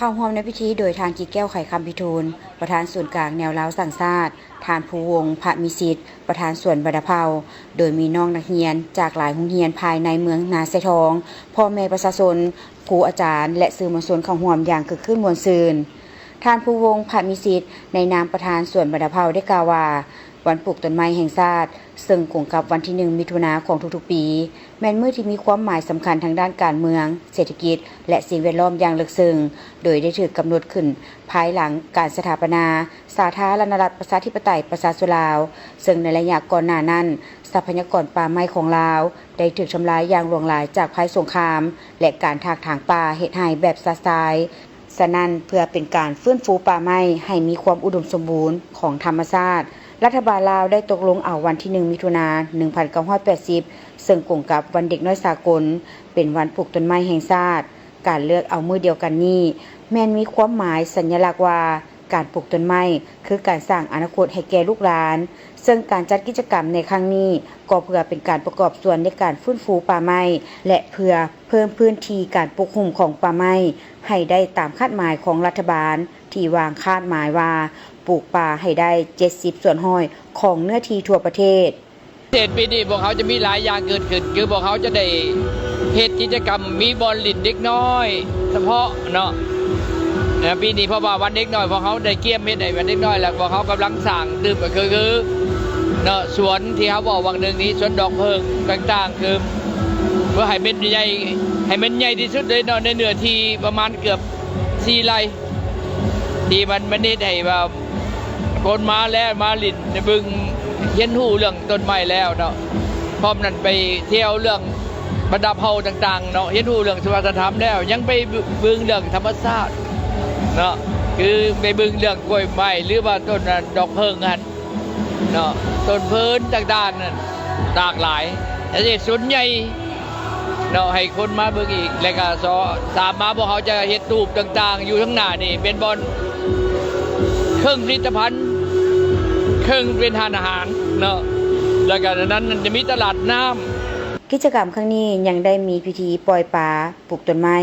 เข้าร่วมในพิธีโดยทางจิตแก้วไขคำพิทูลประธานส่วนกลางแนวล้าวสั่งชาติทานภูวงศ์พระมิสิทธิ์ประธานส่วนบรรดาเภาโดยมีน้องนักเรียนจากหลายโรงเรียนภายในเมืองนาไซทองพ่อแม่ประชาชนครูอาจารย์และสื่อมวลชนเข้าร่วมอย่างคึกคืนม่วนซื่นทานภูวงศ์พระมิสิทธิ์ในนามประธานส่วนบรรดาเภาได้กล่าวว่าวันปลูกต้นไม้แห่งชาติซึ่งกงกับวันที่1 มิถุนายนของทุกๆปีแม้นมื้อที่มีความหมายสำคัญทางด้านการเมืองเศรษฐกิจและสิ่งแวดล้อมอย่างลึกซึ้งโดยได้ถูกกำหนดขึ้นภายหลังการสถาปนาสาธารณรัฐประชาธิปไตยประชาชนลาวซึ่งในระยะก่อนหน้านั้นทรัพยากรป่าไม้ของลาวได้ถูกทำลายอย่างหลวงหลายจากภัยสงครามและการถากถางป่าเฮ็ดให้แบบซาซายฉะนั้นเพื่อเป็นการฟื้นฟูป่าไม้ให้มีความอุดมสมบูรณ์ของธรรมชาติรัฐบาลลาวได้ตกลงเอาวันที่1 มิถุนายน 1980ซึ่งกงกับวันเด็กน้อยสากลเป็นวันปลูกต้นไม้แห่งชาติการเลือกเอามื้อเดียวกันนี้แม้นมีความหมายสัญลักษณ์ว่าการปลูกต้นไม้คือการสร้างอนาคตให้แก่ลูกหลานซึ่งการจัดกิจกรรมในครั้งนี้ก็เพื่อเป็นการประกอบส่วนในการฟื้นฟูป่าไม้และเพื่อเพิ่มพื้นที่การปกคลุมของป่าไม้ให้ได้ตามคาดหมายของรัฐบาลที่วางคาดหมายว่าปลูกป่าให้ได้70 ส่วนห้อยของเนื้อที่ทั่วประเทศปีนี้พวกเขาจะมีหลายอย่างเกิดขึ้นคือพวกเขาจะได้เหตุกิจกรรมมีบอลลินเด็กน้อยเฉพาะเนาะปีนี้เพราะว่าวันเด็กน้อยพวกเขาได้เกี่ยมเฮ็ดในวันเด็กน้อยแล้วพวกเขากำลังสั่งตื่นก็คือเนาะสวนที่เขาบอกวังหนึ่งนี้สวนดอกเพิงต่างๆคือเพื่อให้เป็นใหญ่ให้มันใหญ่ที่สุดเลยเนาะในเนื้อที่ประมาณเกือบ4 ไร่ที่มันได้ให้ว่าคนมาแล้วมาลินในบึงเห็นหูเรื่องต้นไม้แล้วเนาะพร้อมนั้นไปเที่ยวเรื่องบรรดาเผ่าต่างๆเนาะเห็นหูเรื่องสวัสดิธรรมแล้วยังไปบึงเรื่องธรรมชาติเนาะคือไปบึงเรื่องกล้วยไม้หรือว่าต้นดอกเพิงกันเนาะต้นเพินต่างๆนั่นหลากหลายแต่ที่ส่วนใหญ่เนาะให้คนมาเบิ่งอีกแล้วก็สามมาพวกเขาจะเฮ็ดตูบต่างๆอยู่ข้างหน้านี่เป็นบอนเครื่องผลิตภัณฑ์เครื่องเป็นทานอาหารเนาะแล้วก็นั้นจะมีตลาดน้ำกิจกรรมครั้งนี้ยังได้มีพิธีปล่อยปลาปลูกต้นไม้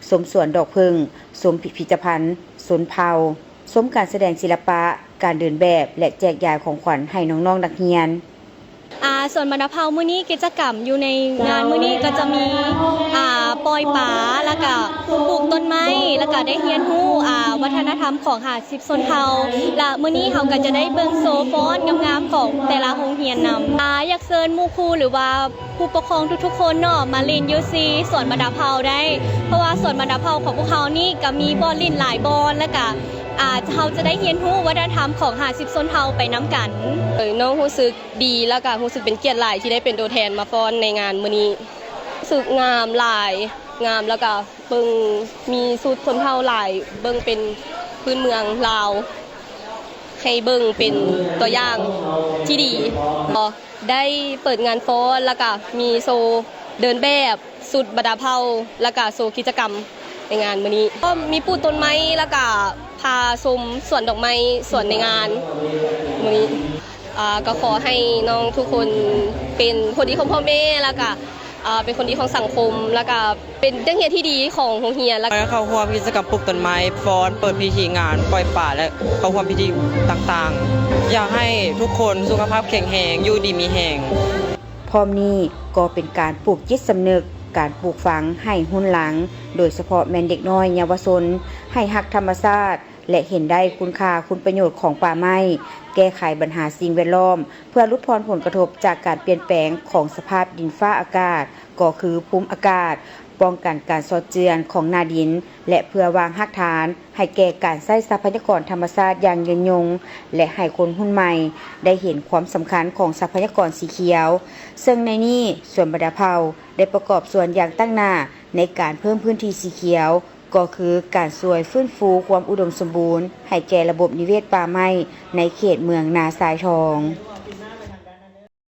สมสวนดอกผึ้งสมพิพิธภัณฑ์สนเผาสมการแสดงศิลปะการเดินแบบและแจกจ่ายของขวัญให้น้องๆนักเรียนส่วนบรรดาเภามื้อนี้กิจกรรมอยู่ในงานมื้อนี้ก็จะมีปล่อยปลาแล้วก็ปลูกต้นไม้แล้วก็ได้เรียนรู้วัฒนธรรมของ50ชนเผ่าและมื้อนี้เขาก็จะได้เบิ่งโซฟ้อนงามๆของแต่ละโรงเรียนนำอยากเชิญหมู่ครูหรือว่าผู้ปกครองทุกๆคนเนาะมาเล่นอยู่ซีสวนบรรดาเภาได้เพราะว่าสวนบรรดาเภาของพวกเขานี่ก็มีบอลเล่นหลายบอลแล้วก็เขาจะได้เรียนรู้วัฒนธรรมของ50ชนเผ่าไปน้ำกันน้องรู้สึกดีแล้วก็รู้สึกเป็นเกียรติหลายที่ได้เป็นตัวแทนมาฟ้อนในงานมื้อนี้รู้สึกงามหลายงามแล้วก็เบิ่งมีสุดชนเผ่าหลายเบิ่งเป็นพื้นเมืองลาวให้เบิ่งเป็นตัวอย่างที่ดีได้เปิดงานฟ้อนแล้วก็มีโซเดินแบบสุดบรรดาเผ่าแล้วก็โซกิจกรรมในงานมื้อนี้ก็มีปลูกต้นไม้แล้วก็พาชมสวนดอกไม้สวนในงานมื้อนี้ก็ขอให้น้องทุกคนเป็นคนดีของพ่อแม่แล้วก็เป็นคนดีของสังคมแล้วก็เป็นเด็กเรียนที่ดีของโรงเรียนแล้วเข้าร่วมกิจกรรมปลูกต้นไม้ฟ้อนเปิดพิธีงานปล่อยป่าและเข้าร่วมพิธีต่างๆอยากให้ทุกคนสุขภาพแข็งแรงอยู่ดีมีแรงพร้อมนี้ก็เป็นการปลูกจิตสำนึกการปลูกฝังให้หุ้นหลังโดยเฉพาะแม่นเด็กน้อยเยาวชนให้รักธรรมชาติและเห็นได้คุณค่าคุณประโยชน์ของป่าไม้แก้ไขปัญหาสิ่งแวดล้อมเพื่อลดทอนผลกระทบจากการเปลี่ยนแปลงของสภาพดินฟ้าอากาศก็คือภูมิอากาศป้องกันการซอดเจือนของหน้าดินและเพื่อวางรากฐานให้แก่การใช้ทรัพยากรธรรมชาติอย่างยืนยงและให้คนรุ่นใหม่ได้เห็นความสำคัญของทรัพยากรสีเขียวซึ่งในนี้ส่วนบรรดาเผ่าได้ประกอบส่วนอย่างตั้งหน้าในการเพิ่มพื้นที่สีเขียวก็คือการช่วยฟื้นฟูความอุดมสมบูรณ์ให้แก่ระบบนิเวศป่าไม้ในเขตเมืองนาทรายทอง